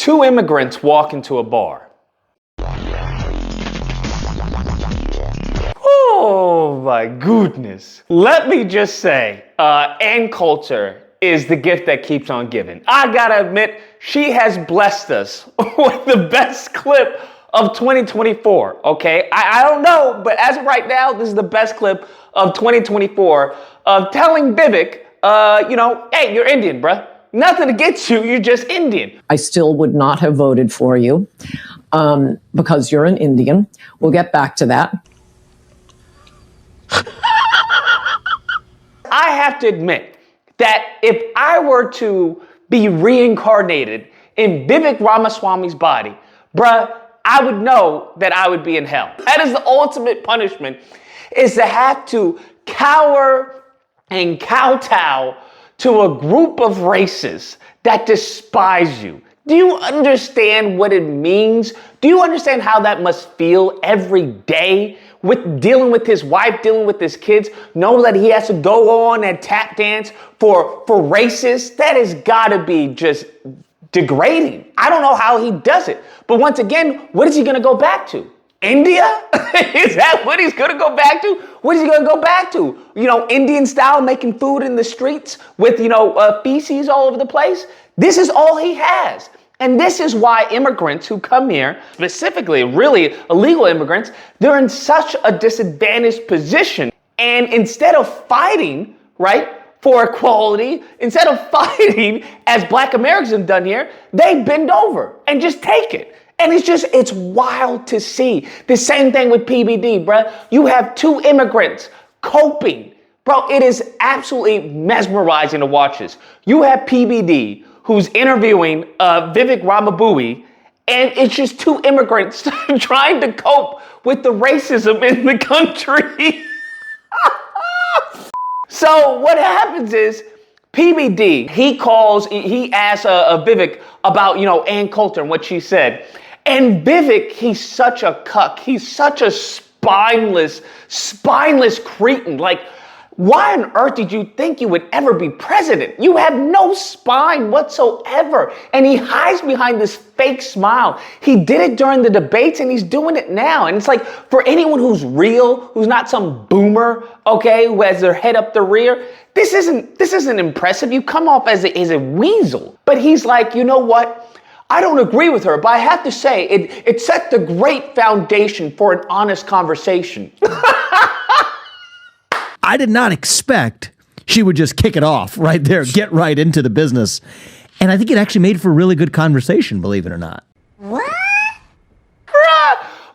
Two immigrants walk into a bar. Oh my goodness. Let me just say, Ann Coulter is the gift that keeps on giving. I gotta admit, she has blessed us with the best clip of 2024, okay? I don't know, but as of right now, this is the best clip of 2024 of telling Vivek, hey, you're Indian, bruh. Nothing against you, you're just Indian. I still would not have voted for you because you're an Indian. We'll get back to that. I have to admit that if I were to be reincarnated in Vivek Ramaswamy's body, bruh, I would know that I would be in hell. That is the ultimate punishment, is to have to cower and kowtow to a group of races that despise you. Do you understand what it means? Do you understand how that must feel every day with dealing with his wife, dealing with his kids, know that he has to go on and tap dance for racists? That has got to be just degrading. I don't know how he does it. But once again, what is he going to go back to? India? Is that what he's going to go back to? What is he going to go back to? Indian style, making food in the streets with, feces all over the place? This is all he has. And this is why immigrants who come here, specifically really illegal immigrants, they're in such a disadvantaged position. And instead of fighting, right, for equality, instead of fighting as Black Americans have done here, they bend over and just take it. And it's wild to see. The same thing with PBD, bruh. You have two immigrants coping. Bro, it is absolutely mesmerizing to watch this. You have PBD, who's interviewing Vivek Ramaswamy, and it's just two immigrants trying to cope with the racism in the country. So what happens is, PBD, he asks Vivek about, Ann Coulter and what she said. And Vivek, he's such a cuck. He's such a spineless cretin. Like, why on earth did you think you would ever be president? You have no spine whatsoever. And he hides behind this fake smile. He did it during the debates and he's doing it now. And it's like, for anyone who's real, who's not some boomer, okay, who has their head up the rear, this isn't impressive. You come off as a weasel. But he's like, you know what? I don't agree with her, but I have to say, it set the great foundation for an honest conversation. I did not expect she would just kick it off right there, get right into the business. And I think it actually made for a really good conversation, believe it or not. What?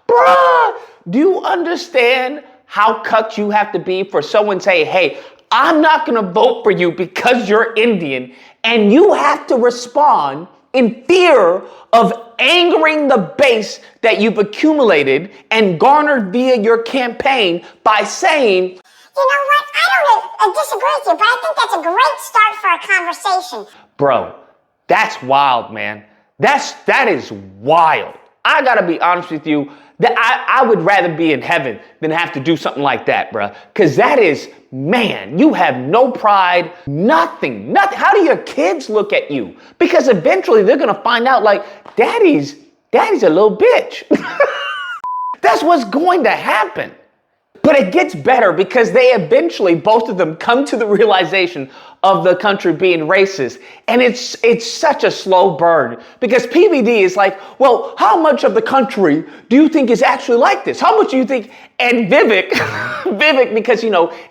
Bruh, do you understand how cucked you have to be for someone to say, hey, I'm not going to vote for you because you're Indian, and you have to respond in fear of angering the base that you've accumulated and garnered via your campaign by saying, you know what? I disagree with you, but I think that's a great start for a conversation. Bro, that's wild, man. That is wild. I gotta be honest with you, that I would rather be in heaven than have to do something like that, bro. Because that is, man, you have no pride, nothing. How do your kids look at you? Because eventually they're gonna find out, like, daddy's a little bitch. That's what's going to happen. But it gets better because they eventually, both of them, come to the realization of the country being racist. And it's such a slow burn because PBD is like, well, how much of the country do you think is actually like this? How much do you think? And Vivek, because,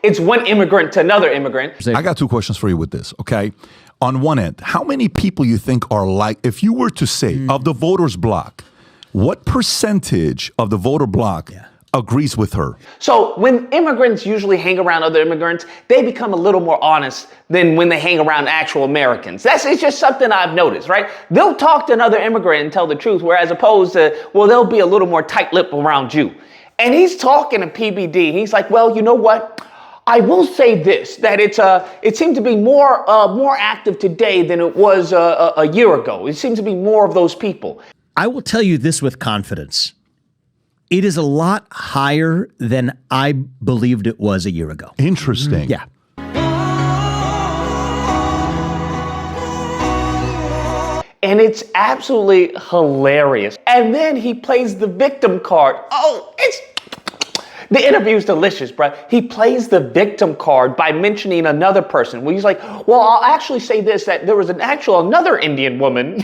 it's one immigrant to another immigrant. I got two questions for you with this, okay? On one end, how many people you think are like, if you were to say, of the voters block, what percentage of the voter block agrees with her? So when immigrants usually hang around other immigrants, they become a little more honest than when they hang around actual Americans. It's just something I've noticed, right? They'll talk to another immigrant and tell the truth, whereas opposed to, well, they'll be a little more tight-lipped around you. And he's talking to PBD. He's like, well, you know what? I will say this, that it seemed to be more active today than it was a year ago. It seems to be more of those people. I will tell you this with confidence. It is a lot higher than I believed it was a year ago. Interesting. Yeah. And it's absolutely hilarious. And then he plays the victim card. Oh, the interview's delicious, bro. He plays the victim card by mentioning another person. Well, he's like, well, I'll actually say this, that there was another Indian woman.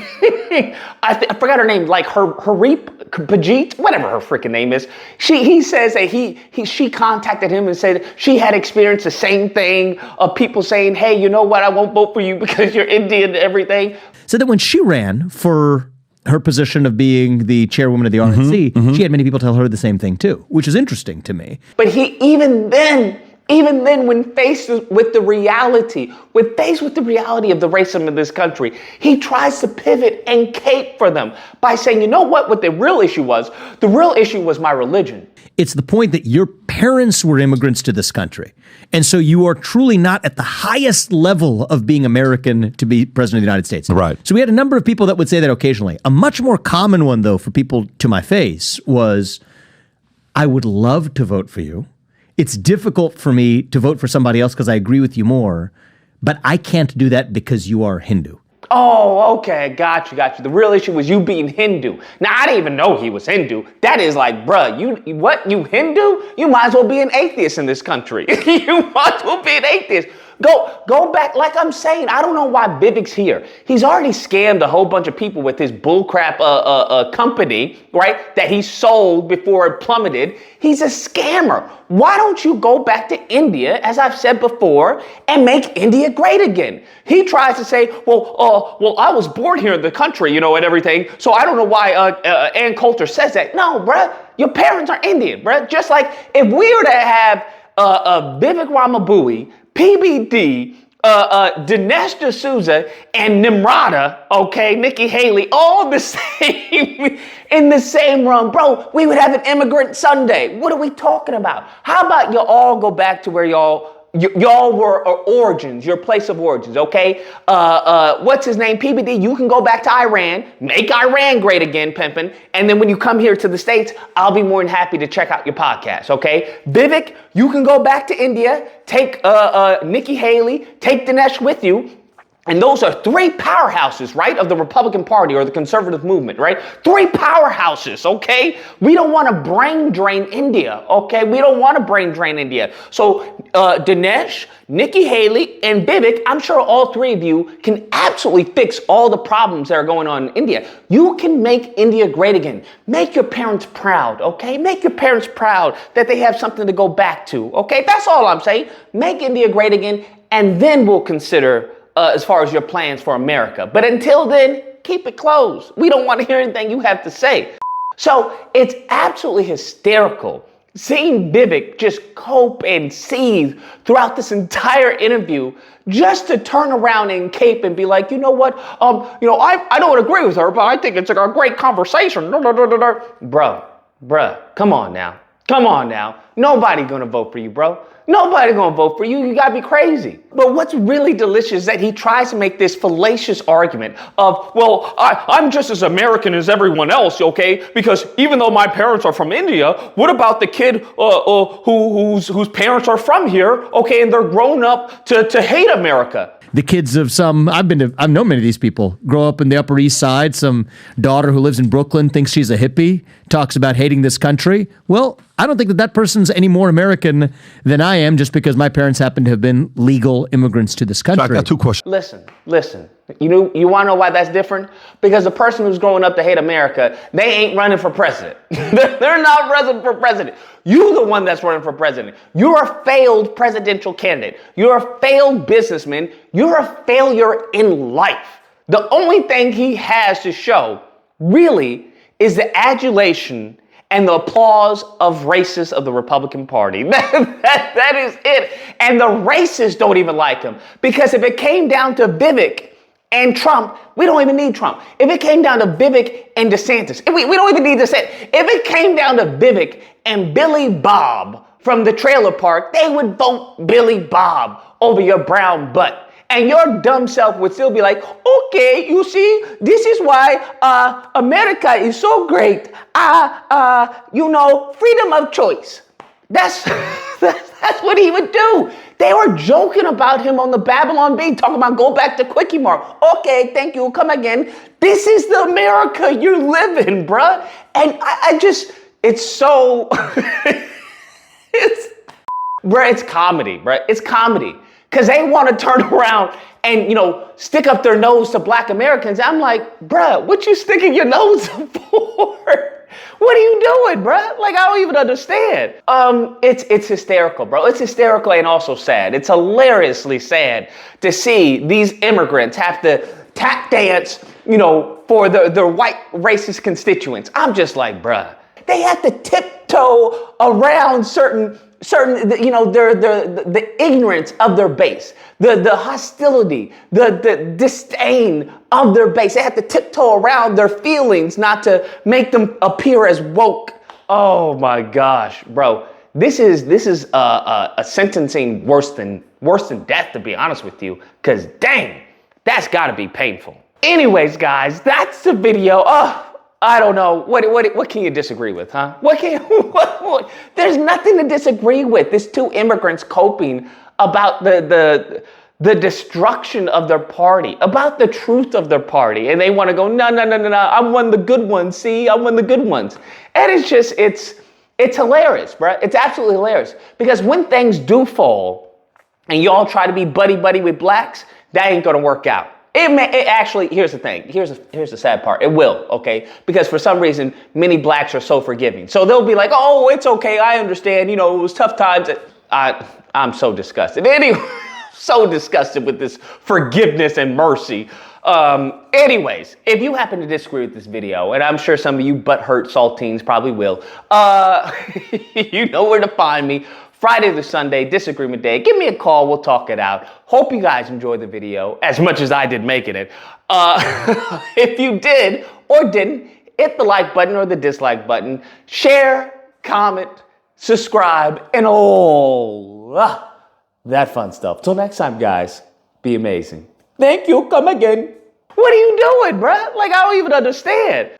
I forgot her name, like Harip Pajit, whatever her freaking name is. He says that she contacted him and said she had experienced the same thing of people saying, hey, you know what? I won't vote for you because you're Indian and everything. So that when she ran for her position of being the chairwoman of the RNC, she had many people tell her the same thing too, which is interesting to me. But he, even then, when faced with the reality, of the racism in this country, he tries to pivot and cape for them by saying, you know what the real issue was? The real issue was my religion. It's the point that your parents were immigrants to this country. And so you are truly not at the highest level of being American to be president of the United States. Right. So we had a number of people that would say that occasionally. A much more common one, though, for people to my face was, I would love to vote for you. It's difficult for me to vote for somebody else because I agree with you more, but I can't do that because you are Hindu. Oh, okay, got you. The real issue was you being Hindu. Now, I didn't even know he was Hindu. That is like, bruh, you Hindu? You might as well be an atheist in this country. You might as well be an atheist. Go back, like I'm saying, I don't know why Vivek's here. He's already scammed a whole bunch of people with his bullcrap company, right, that he sold before it plummeted. He's a scammer. Why don't you go back to India, as I've said before, and make India great again? He tries to say, well, I was born here in the country, and everything, so I don't know why Ann Coulter says that. No, bruh, your parents are Indian, bruh. Just like if we were to have Vivek Ramaswamy, PBD, Dinesh D'Souza, and Nimrata, okay, Nikki Haley, all the same in the same room, bro, we would have an immigrant Sunday. What are we talking about? How about you all go back to where y'all were origins, your place of origins, okay? What's his name? PBD, you can go back to Iran, make Iran great again, pimpin', and then when you come here to the States, I'll be more than happy to check out your podcast, okay? Vivek, you can go back to India, take Nikki Haley, take Dinesh with you. And those are three powerhouses, right, of the Republican Party or the conservative movement, right? Three powerhouses, okay? We don't want to brain drain India, okay? We don't want to brain drain India. So Dinesh, Nikki Haley, and Vivek, I'm sure all three of you can absolutely fix all the problems that are going on in India. You can make India great again. Make your parents proud, okay? Make your parents proud that they have something to go back to, okay? That's all I'm saying. Make India great again, and then we'll consider as far as your plans for America. But until then, keep it closed. We don't want to hear anything you have to say. So it's absolutely hysterical seeing Vivek just cope and seethe throughout this entire interview just to turn around and cape and be like, you know what? I don't agree with her, but I think it's a great conversation. Bruh, come on now. Nobody gonna vote for you, bro. Nobody gonna vote for you. You gotta be crazy. But what's really delicious is that he tries to make this fallacious argument of, well, I'm just as American as everyone else, okay? Because even though my parents are from India, what about the kid whose parents are from here, okay, and they're grown up to hate America? The kids of I've known many of these people, grow up in the Upper East Side. Some daughter who lives in Brooklyn thinks she's a hippie, talks about hating this country. Well, I don't think that person's any more American than I am just because my parents happen to have been legal immigrants to this country. So I got two questions. Listen. You want to know why that's different? Because the person who's growing up to hate America, they ain't running for president. They're not running for president. You're the one that's running for president. You're a failed presidential candidate. You're a failed businessman. You're a failure in life. The only thing he has to show, really, is the adulation and the applause of racists of the Republican Party. That is it. And the racists don't even like him. Because if it came down to Vivek and Trump, we don't even need Trump. If it came down to Vivek and DeSantis, we don't even need DeSantis. If it came down to Vivek and Billy Bob from the trailer park, they would vote Billy Bob over your brown butt. And your dumb self would still be like, okay, you see, this is why America is so great. Freedom of choice. That's what he would do. They were joking about him on the Babylon Bee, talking about go back to Quickie Mart. Okay, thank you, come again. This is the America you live in, bruh. And I just, it's so, it's comedy, bruh. It's comedy. Because they want to turn around and, stick up their nose to black Americans. I'm like, bruh, what you sticking your nose up for? What are you doing, bruh? Like, I don't even understand. It's hysterical, bro. It's hysterical and also sad. It's hilariously sad to see these immigrants have to tap dance, for their white racist constituents. I'm just like, bruh, they have to tiptoe around certain, the ignorance of their base, the hostility, the disdain of their base. They have to tiptoe around their feelings, not to make them appear as woke. Oh my gosh, bro. This is a sentencing worse than death, to be honest with you, because dang, that's gotta be painful. Anyways, guys, that's the video. I don't know. What can you disagree with, huh? What? There's nothing to disagree with. There's two immigrants coping about the destruction of their party, about the truth of their party. And they want to go, no, I'm one of the good ones. See, I'm one of the good ones. And it's just, it's hilarious, bro. It's absolutely hilarious. Because when things do fall and y'all try to be buddy with blacks, that ain't going to work out. It actually, here's the thing. Here's the sad part. It will, okay? Because for some reason, many blacks are so forgiving. So they'll be like, oh, it's okay. I understand. It was tough times. I'm so disgusted. Anyway, so disgusted with this forgiveness and mercy. Anyways, if you happen to disagree with this video, and I'm sure some of you butthurt saltines probably will, you know where to find me. Friday to Sunday, Disagreement Day. Give me a call. We'll talk it out. Hope you guys enjoyed the video as much as I did making it. If you did or didn't, hit the like button or the dislike button. Share, comment, subscribe, and all that fun stuff. Till next time, guys, be amazing. Thank you. Come again. What are you doing, bruh? Like, I don't even understand.